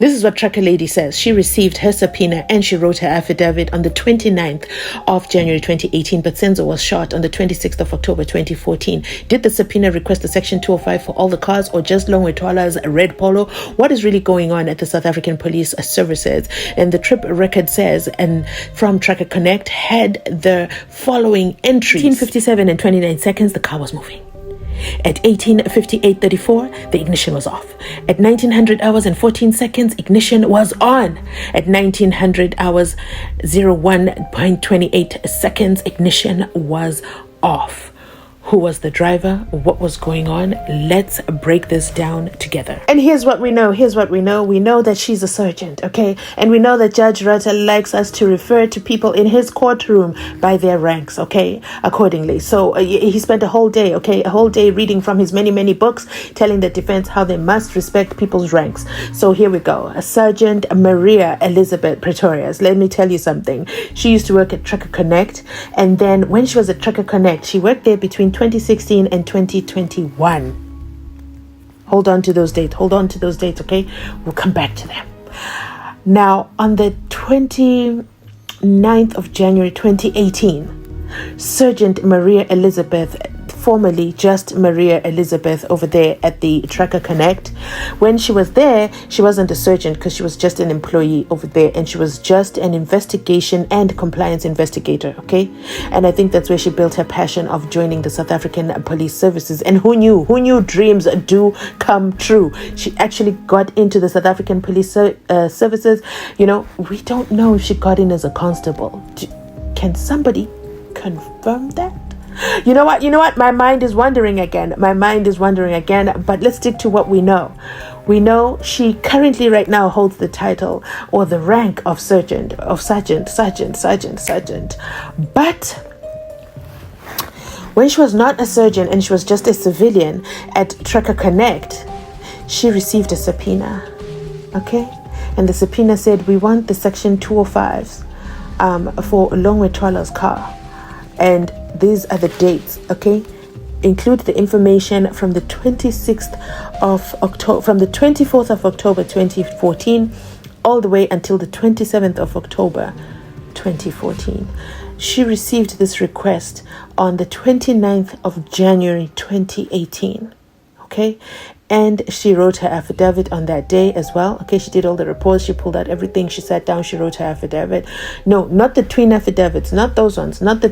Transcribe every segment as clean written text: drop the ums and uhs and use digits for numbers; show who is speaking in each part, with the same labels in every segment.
Speaker 1: This is what Trucker Lady says. She received her subpoena and she wrote her affidavit on the 29th of January 2018, but Senzo was shot on the 26th of October 2014. Did the subpoena request the Section 205 for all the cars or just LONGWE TWALA's red Polo? What is really going on at the South African Police Services? And the trip record says, and from Trucker Connect, had the following entries. 18:57 and 29 seconds, the car was moving. At 18:58:34, the ignition was off. At 1900 hours and 14 seconds, ignition was on. At 1900 hours 01.28 seconds, ignition was off. Who was the driver? What was going on? Let's break this down together. And here's what we know. We know that she's a sergeant, okay? And we know that Judge Rutter likes us to refer to people in his courtroom by their ranks, okay? Accordingly. So he spent a whole day, okay? A whole day reading from his many books, telling the defense how they must respect people's ranks. So here we go. Sergeant Maria Elizabeth Pretorius. Let me tell you something. She used to work at Trucker Connect. And then when she was at Trucker Connect, she worked there between 2016 and 2021. Hold on to those dates, okay? We'll come back to them. Now, on the 29th of January 2018, Sergeant Maria Elizabeth, formerly just Maria Elizabeth over there at the Trucker Connect. When she was there, she wasn't a sergeant because she was just an employee over there, and she was just an investigation and compliance investigator, okay? And I think that's where she built her passion of joining the South African Police Services. And who knew dreams do come true? She actually got into the South African Police Services. You know, we don't know if she got in as a constable. Can somebody confirm that? You know what? My mind is wandering again. But let's stick to what we know. We know she currently right now holds the title or the rank of sergeant. But when she was not a surgeon and she was just a civilian at Trucker Connect, she received a subpoena. Okay? And the subpoena said, we want the Section 205s for LONGWE TWALA's car. And these are the dates, okay? Include the information from the 26th of October, from the 24th of October 2014, all the way until the 27th of October 2014. She received this request on the 29th of January 2018, okay? And she wrote her affidavit on that day as well. Okay, she did all the reports. She pulled out everything. She sat down. She wrote her affidavit. No, not the twin affidavits. Not those ones. Not the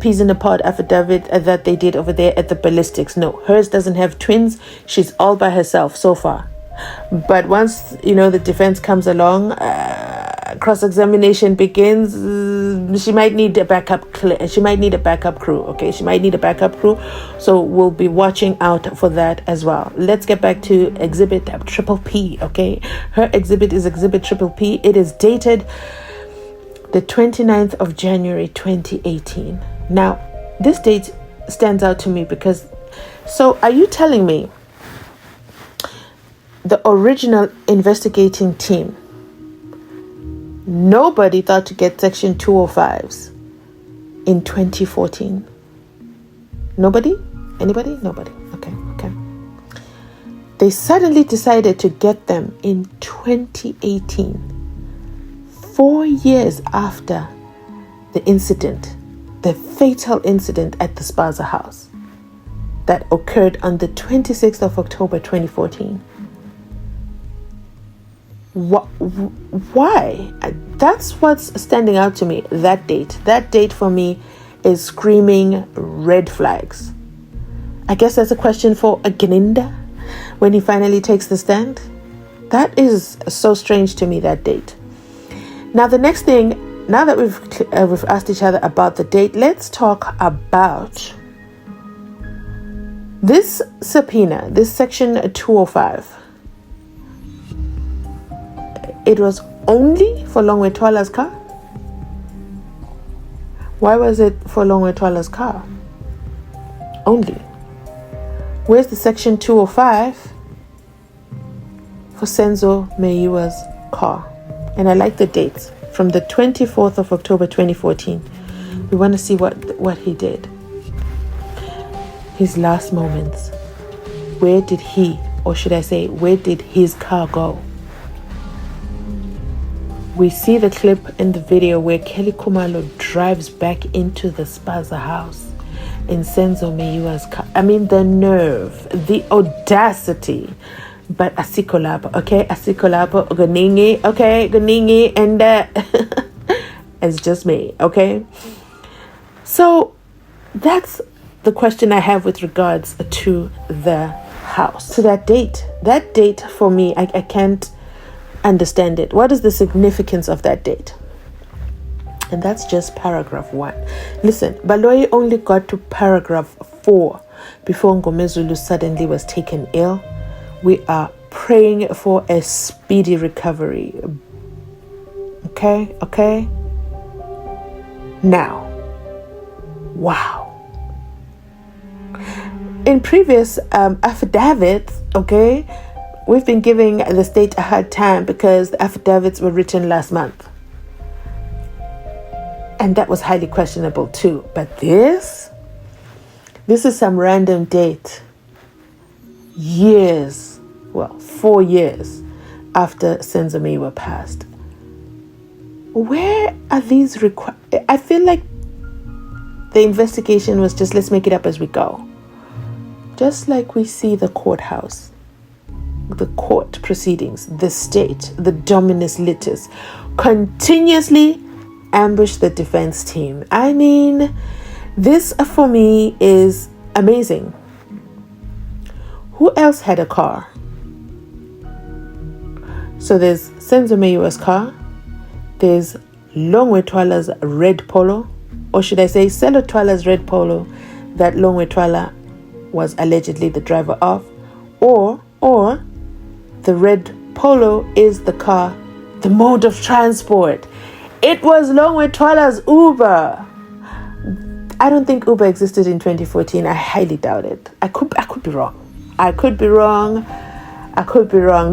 Speaker 1: peas in a pod affidavit that they did over there at the ballistics. No, hers doesn't have twins. She's all by herself so far. But once, the defense comes along, cross-examination begins, she might need a backup crew, okay? She might need a backup crew. So we'll be watching out for that as well. Let's get back to Exhibit Triple P, okay? Her exhibit is Exhibit Triple P. It is dated the 29th of January 2018. Now, this date stands out to me because, so are you telling me the original investigating team, nobody thought to get Section 205s in 2014? Nobody? Anybody? Nobody. Okay. They suddenly decided to get them in 2018, 4 years after the incident, the fatal incident at the Spaza House that occurred on the 26th of October 2014. Why? That's what's standing out to me. That date for me is screaming red flags. I guess that's a question for Agninda when he finally takes the stand. That is so strange to me, that date. Now the next thing, now that we've asked each other about the date, let's talk about this subpoena, this Section 205. It was only for LONGWE TWALA's car? Why was it for LONGWE TWALA's car only? Where's the Section 205 for Senzo Meyiwa's car? And I like the dates from the 24th of October 2014. We want to see what he did. His last moments. Where did he, or should I say, where did his car go? We see the clip in the video where Kelly KHUMALO drives back into the spaza house in Senzo Meyiwa's car. I mean, the nerve, the audacity. But asiko lapho, okay? Asiko lapho, goningi, okay? Goningi, and it's just me, okay? So that's the question I have with regards to the house. So that date for me, I can't understand it. What is the significance of that date? And that's just paragraph 1. Listen, Baloyi only got to paragraph 4 before Ngomezulu suddenly was taken ill. We are praying for a speedy recovery. Okay? Now, wow. In previous affidavits, okay, we've been giving the state a hard time because the affidavits were written last month. And that was highly questionable too. But this is some random date. 4 years after Senzo Meyiwa passed. Where are these I feel like the investigation was just, let's make it up as we go. Just like we see the courthouse, the court proceedings, the state, the dominus litis, continuously ambush the defense team. I mean, this for me is amazing. Who else had a car? So there's Senzo Meyiwa's car. There's LONGWE TWALA's red Polo, or should I say Selo Twala's red Polo that LONGWE TWALA was allegedly the driver of, or the red Polo is the car, the mode of transport. It was LONGWE TWALA's Uber. I don't think Uber existed in 2014. I highly doubt it. I could be wrong. I could be wrong.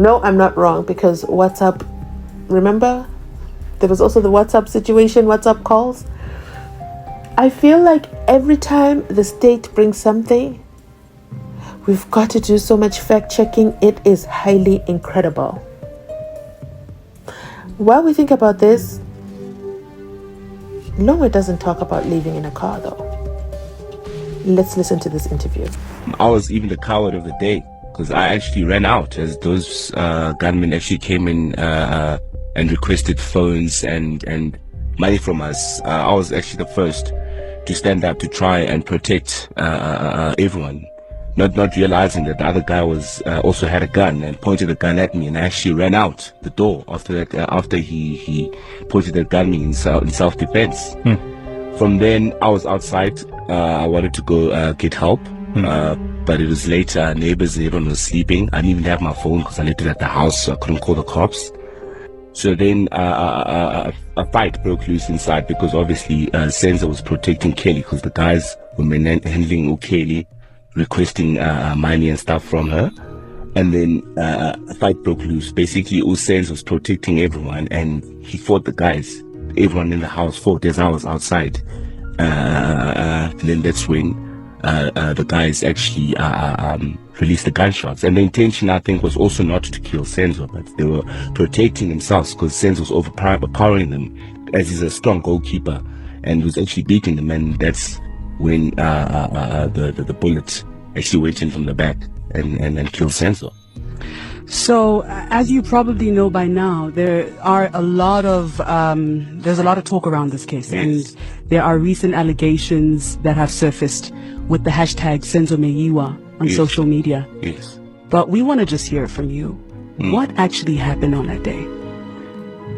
Speaker 1: No, I'm not wrong, because WhatsApp, remember? There was also the WhatsApp situation, WhatsApp calls. I feel like every time the state brings something, we've got to do so much fact checking. It is highly incredible. While we think about this, LONGWE doesn't talk about leaving in a car though. Let's listen to this interview.
Speaker 2: I was even the coward of the day, because I actually ran out as those gunmen actually came in and requested phones and money from us. I was actually the first to stand up to try and protect everyone, not realizing that the other guy was also had a gun and pointed the gun at me, and I actually ran out the door after that. After he pointed the gun at me in self-defense. From then I was outside. I wanted to go get help, but it was later. Neighbors and everyone was sleeping. I didn't even have my phone because I left it at the house, so I couldn't call the cops. So then a fight broke loose inside, because obviously Senzo was protecting Kelly, because the guys were handling Kelly, requesting money and stuff from her. And then a fight broke loose. Basically, Senzo was protecting everyone, and he fought the guys. Everyone in the house fought as I was outside. And then that's when the guys actually released the gunshots. And the intention, I think, was also not to kill Senzo, but they were protecting themselves, because Senzo was overpowering them, as he's a strong goalkeeper, and was actually beating them. And that's when the bullet actually went in from the back and killed Senzo.
Speaker 3: So, as you probably know by now, there's a lot of talk around this case,
Speaker 2: yes.
Speaker 3: And there are recent allegations that have surfaced with the hashtag Senzo Meyiwa on
Speaker 2: yes.
Speaker 3: social media.
Speaker 2: Yes.
Speaker 3: But we want to just hear it from you. What actually happened on that day?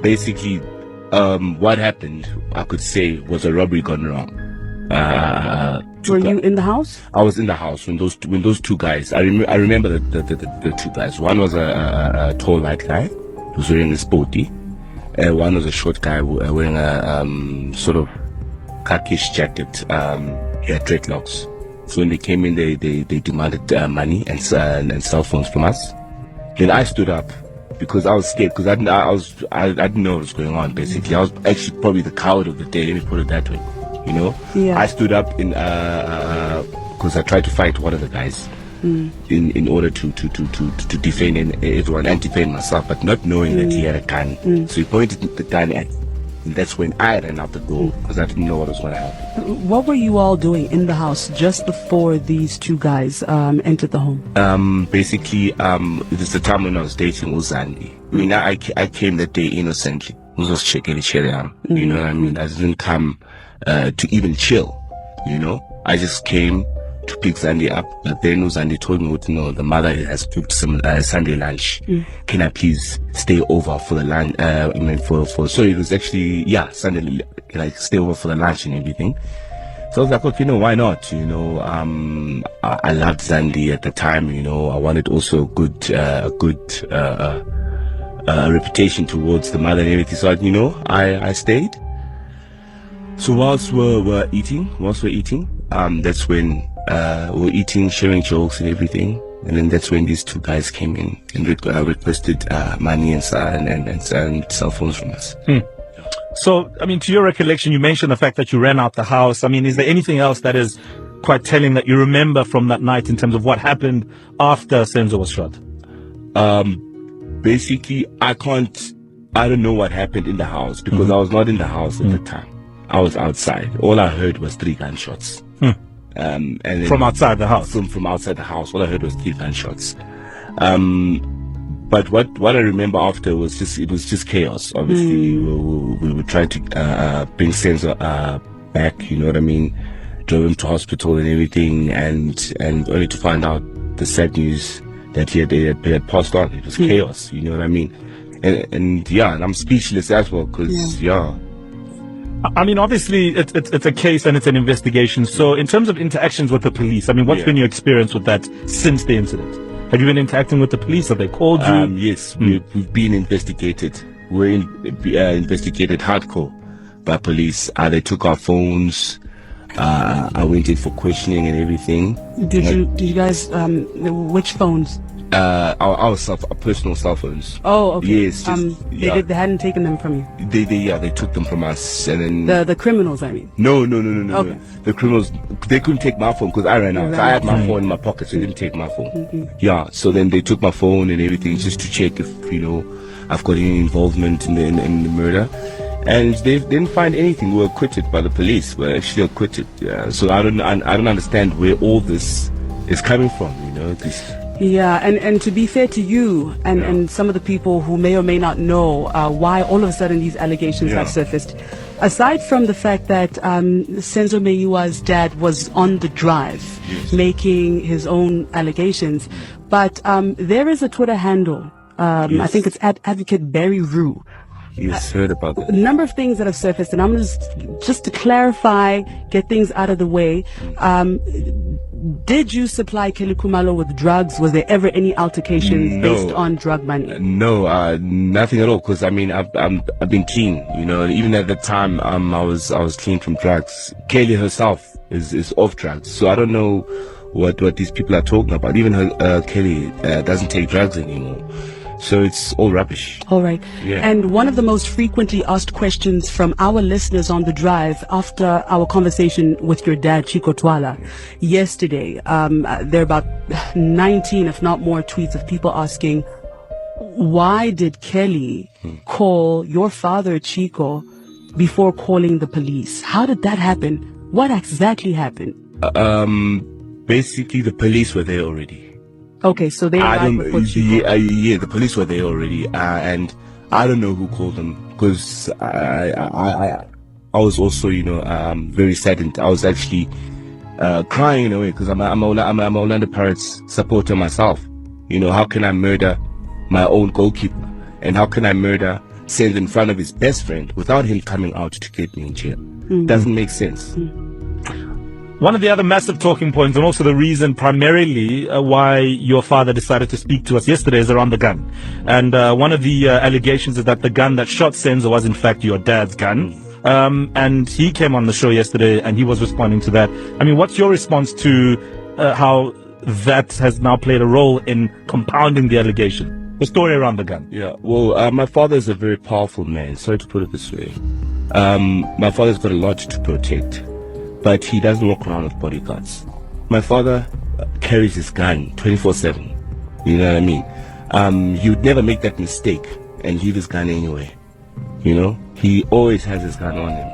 Speaker 2: Basically, what happened, I could say, was a robbery gone wrong.
Speaker 3: Were you in the house?
Speaker 2: I was in the house when those two guys. I remember the two guys. One was a tall white guy who was wearing a sporty, and one was a short guy wearing a sort of khaki-ish jacket. He had dreadlocks. So when they came in, they demanded money and cell phones from us. Then I stood up because I was scared, because I didn't know what was going on. Basically, I was actually probably the coward of the day. Let me put it that way. You know,
Speaker 3: yeah.
Speaker 2: I stood up in because I tried to fight one of the guys, in order to defend everyone and defend myself, but not knowing that he had a gun. So he pointed the gun at me. And that's when I ran out the door because I didn't know what was going to happen.
Speaker 3: What were you all doing in the house just before these two guys entered the home?
Speaker 2: Basically, it was the time when I was dating Mzansi. I mean, I came that day innocently. I was just checking each other out. You know what I mean? I didn't come to even chill. You know, I just came to pick Zandi up, but then Zandi told me, you know, the mother has cooked some Sunday lunch. Can I please stay over for the lunch? So it was actually, Sunday, like stay over for the lunch and everything. So I was like, okay, no, why not? You know, I loved Zandi at the time. You know, I wanted also a good reputation towards the mother and everything. So you know, I stayed. So whilst we're eating, that's when we're eating, sharing jokes and everything, and then that's when these two guys came in and requested money and cell phones from us.
Speaker 4: So, I mean, to your recollection, you mentioned the fact that you ran out the house. I mean, is there anything else that is quite telling that you remember from that night in terms of what happened after Senzo was shot?
Speaker 2: Basically, I don't know what happened in the house because I was not in the house at the time. I was outside. All I heard was 3 gunshots. And then
Speaker 4: From outside the house?
Speaker 2: From outside the house. All I heard was 3 gunshots. But what I remember after was just chaos. Obviously, we were trying to bring Senzo back, you know what I mean? Drove him to hospital and everything, and only to find out the sad news that he had passed on. It was chaos, you know what I mean? And I'm speechless as well, because
Speaker 4: I mean, obviously, it's a case and it's an investigation. So in terms of interactions with the police, I mean, what's been your experience with that since the incident? Have you been interacting with the police? Have they called you?
Speaker 2: Yes, we've been investigated. We're investigated hardcore by police. They took our phones. I went in for questioning and everything.
Speaker 3: Did you guys, which phones?
Speaker 2: Our personal cell phones.
Speaker 3: Oh, okay.
Speaker 2: Yes.
Speaker 3: They hadn't taken them from you?
Speaker 2: They took them from us, and then
Speaker 3: the criminals, I mean.
Speaker 2: No.
Speaker 3: Okay.
Speaker 2: The criminals, they couldn't take my phone because I ran out. I had my phone in my pocket, so they didn't take my phone. So then they took my phone and everything just to check if, you know, I've got any involvement in the murder. And they didn't find anything. We were acquitted by the police. We're actually acquitted. So I don't understand where all this is coming from, you know.
Speaker 3: And to be fair to you and some of the people who may or may not know why all of a sudden these allegations have surfaced, aside from the fact that Senzo Meyiwa's dad was on the drive making his own allegations, but there is a Twitter handle, I think it's at Advocate Barry Rue.
Speaker 2: Yes, heard about that.
Speaker 3: A number of things that have surfaced, and I'm just to clarify, get things out of the way. Did you supply KHUMALO with drugs? Was there ever any altercation based on drug money?
Speaker 2: No, nothing at all. Because I mean, I've been clean. You know, even at the time, I was clean from drugs. Kelly herself is off drugs, so I don't know what these people are talking about. Even Kelly doesn't take drugs anymore. So it's all rubbish. All right.
Speaker 3: Yeah. And one of the most frequently asked questions from our listeners on the drive after our conversation with your dad, Chico Twala, yesterday, there are about 19, if not more, tweets of people asking, why did Kelly call your father, Chico, before calling the police? How did that happen? What exactly happened?
Speaker 2: Basically, the police were there already.
Speaker 3: Okay, so they arrived before Chico.
Speaker 2: The police were there already, and I don't know who called them because I was also, you know, very saddened. I was actually crying in a way because I'm a Orlando Pirates supporter myself. You know, how can I murder my own goalkeeper, and how can I murder Senzo in front of his best friend without him coming out to get me in jail? Doesn't make sense.
Speaker 4: One of the other massive talking points, and also the reason primarily why your father decided to speak to us yesterday, is around the gun. And one of the allegations is that the gun that shot Senzo was in fact your dad's gun. And he came on the show yesterday and he was responding to that. I mean, what's your response to how that has now played a role in compounding the allegation? The story around the gun.
Speaker 2: Yeah, well, my father is a very powerful man. Sorry to put it this way. My father's got a lot to protect, but he doesn't walk around with bodyguards. My father carries his gun 24/7. You know what I mean? He would never make that mistake and leave his gun anywhere. You know, he always has his gun on him.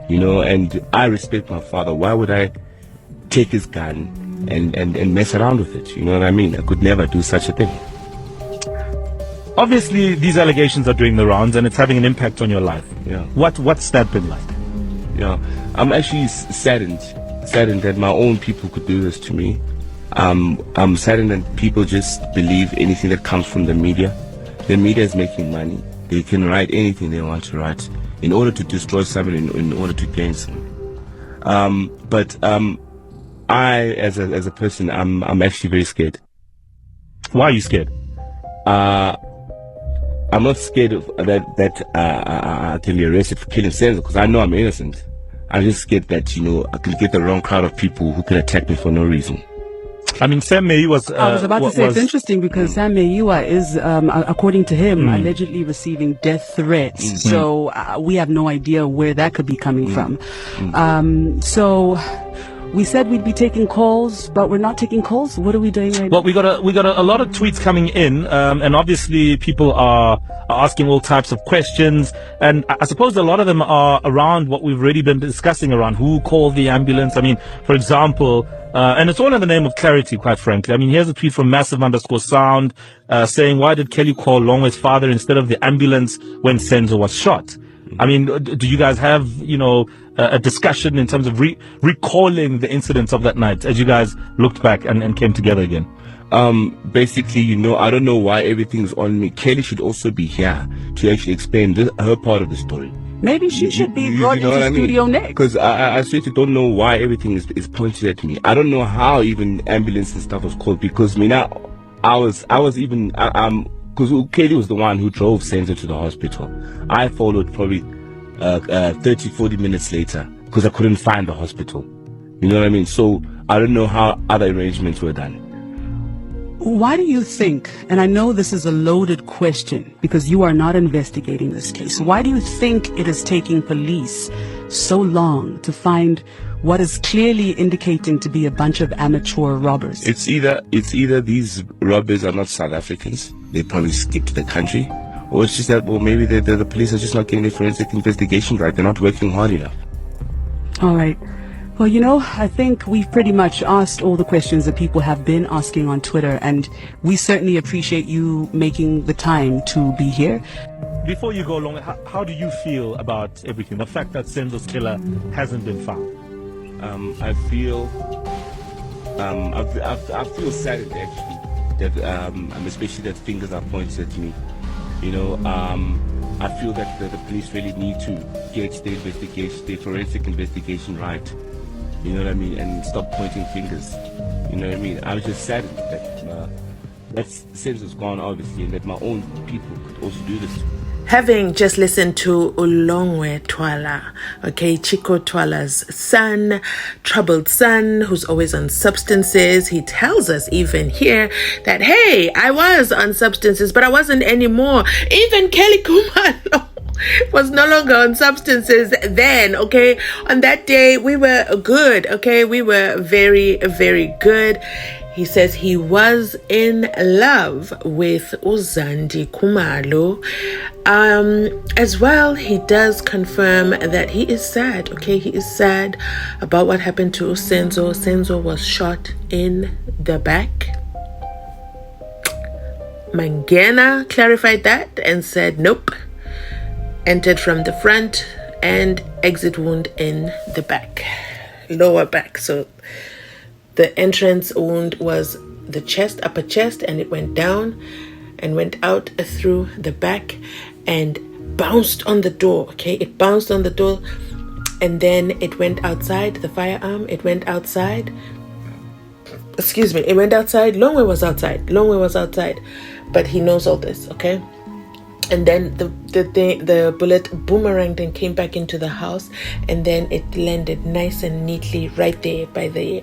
Speaker 2: You know, and I respect my father. Why would I take his gun and mess around with it? You know what I mean? I could never do such a thing.
Speaker 4: Obviously, these allegations are doing the rounds, and it's having an impact on your life.
Speaker 2: Yeah.
Speaker 4: What's that been like?
Speaker 2: Yeah, I'm actually saddened that my own people could do this to me. I'm saddened that people just believe anything that comes from the media. The media is making money. They can write anything they want to write in order to destroy somebody, in order to gain something. But I, as a person, I'm actually very scared.
Speaker 4: Why are you scared?
Speaker 2: I'm not scared of that I can be arrested for killing Senzo, because I know I'm innocent. I'm just scared that, you know, I could get the wrong crowd of people who can attack me for no reason.
Speaker 4: I mean, Sam Meyiwa was...
Speaker 3: I was about to say, it's interesting because Sam Meyiwa is, according to him, allegedly receiving death threats. So we have no idea where that could be coming from. So... we said we'd be taking calls, but we're not taking calls. What are we doing right now?
Speaker 4: Well, we got a lot of tweets coming in, and obviously people are asking all types of questions, and I suppose a lot of them are around what we've already been discussing around who called the ambulance. I mean, for example, and it's all in the name of clarity, quite frankly. I mean, here's a tweet from Massive_Sound saying, why did Kelly call Longwe's father instead of the ambulance when Senzo was shot? I mean, do you guys have, you know, a discussion in terms of recalling the incidents of that night as you guys looked back and came together again?
Speaker 2: Basically, you know, I don't know why everything's on me. Kelly should also be here to actually explain her part of the story.
Speaker 3: Maybe she should be brought into studio next.
Speaker 2: Because I seriously don't know why everything is pointed at me. I don't know how even ambulance and stuff was called, because I was even because Kelly was the one who drove Senzo to the hospital. I followed probably 30-40 minutes later because I couldn't find the hospital. You know what I mean? So I don't know how other arrangements were done.
Speaker 3: Why do you think, and I know this is a loaded question because you are not investigating this case, why do you think it is taking police so long to find what is clearly indicating to be a bunch of amateur robbers?
Speaker 2: It's either these robbers are not South Africans, they probably skipped the country, or it's just that, well, maybe the police are just not getting their forensic investigation right. They're not working hard enough.
Speaker 3: All right. Well, you know, I think we've pretty much asked all the questions that people have been asking on Twitter, and we certainly appreciate you making the time to be here.
Speaker 4: Before you go along, how do you feel about everything? The fact that Senzo's killer hasn't been found?
Speaker 2: I feel saddened actually that especially that fingers are pointed at me. You know, I feel that the police really need to get their forensic investigation right. You know what I mean? And stop pointing fingers. You know what I mean? I was just saddened that Senzo's gone, obviously, and that my own people could also do this.
Speaker 1: Having just listened to LONGWE TWALA, okay, Chico Twala's son, troubled son, who's always on substances. He tells us even here that, hey, I was on substances, but I wasn't anymore. Even Kelly KHUMALO was no longer on substances then, okay? On that day, we were good, okay? We were very, very good. He says he was in love with Mzansi KHUMALO. As well, he does confirm that he is sad, okay? He is sad about what happened to Senzo. Senzo was shot in the back. Mangena clarified that and said, nope. Entered from the front and exit wound in the back, lower back. So the entrance wound was the chest, upper chest, and it went down and went out through the back and bounced on the door, okay? It bounced on the door and then it went outside, the firearm, it went outside. Excuse me, it went outside. Longwe was outside. But he knows all this, okay? And then the bullet boomeranged and came back into the house, and then it landed nice and neatly right there by the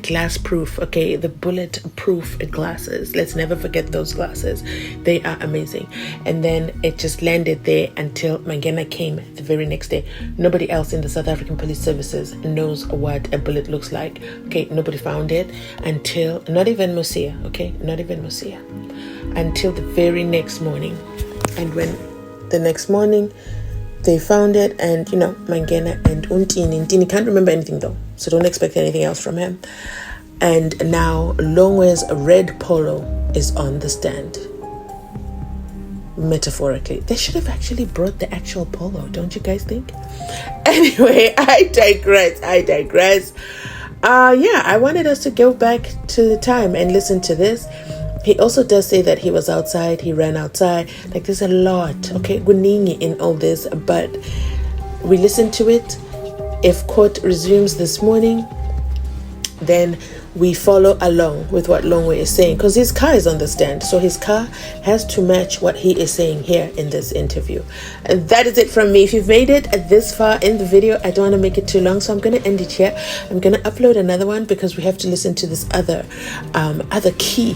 Speaker 1: glass proof, okay, the bullet proof glasses. Let's never forget those glasses. They are amazing. And then it just landed there until Mangena came the very next day. Nobody else in the South African Police Services knows what a bullet looks like. Okay, nobody found it until, not even Musia, okay, not even Musia, until the very next morning. And when the next morning they found it, and you know, Mangena and Ntini can't remember anything though, so don't expect anything else from him. And now Longwe's red polo is on the stand. Metaphorically, they should have actually brought the actual polo, don't you guys think? Anyway, I digress. Yeah, I wanted us to go back to the time and listen to this. He also does say that he was outside, he ran outside. Like, there's a lot, okay, guningi in all this, but we listen to it. If court resumes this morning, then we follow along with what Longwe is saying, because his car is on the stand, so his car has to match what he is saying here in this interview. And that is it from me. If you've made it this far in the video, I don't want to make it too long, so I'm going to end it here. I'm going to upload another one because we have to listen to this other key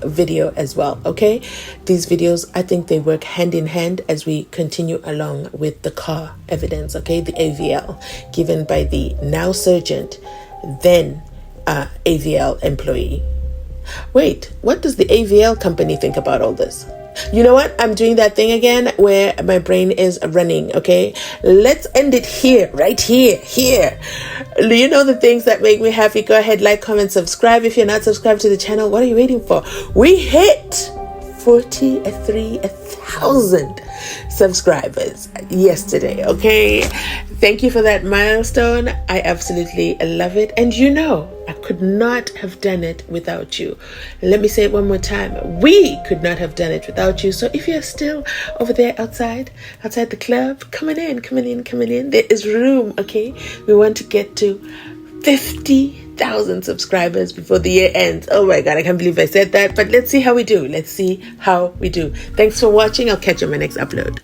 Speaker 1: video as well. Okay, these videos, I think they work hand in hand as we continue along with the car evidence. Okay, the AVL given by the now sergeant, then AVL employee. Wait, what does the AVL company think about all this? You know what? I'm doing that thing again where my brain is running, okay? Let's end it here, right here. Do you know the things that make me happy? Go ahead, like, comment, subscribe. If you're not subscribed to the channel, what are you waiting for? We hit 43,000 subscribers yesterday, okay? Thank you for that milestone. I absolutely love it. And you know, I could not have done it without you. Let me say it one more time. We could not have done it without you. So if you're still over there outside the club, come on in. There is room, okay? We want to get to 50,000 subscribers before the year ends. Oh my God, I can't believe I said that. But let's see how we do. Thanks for watching. I'll catch you on my next upload.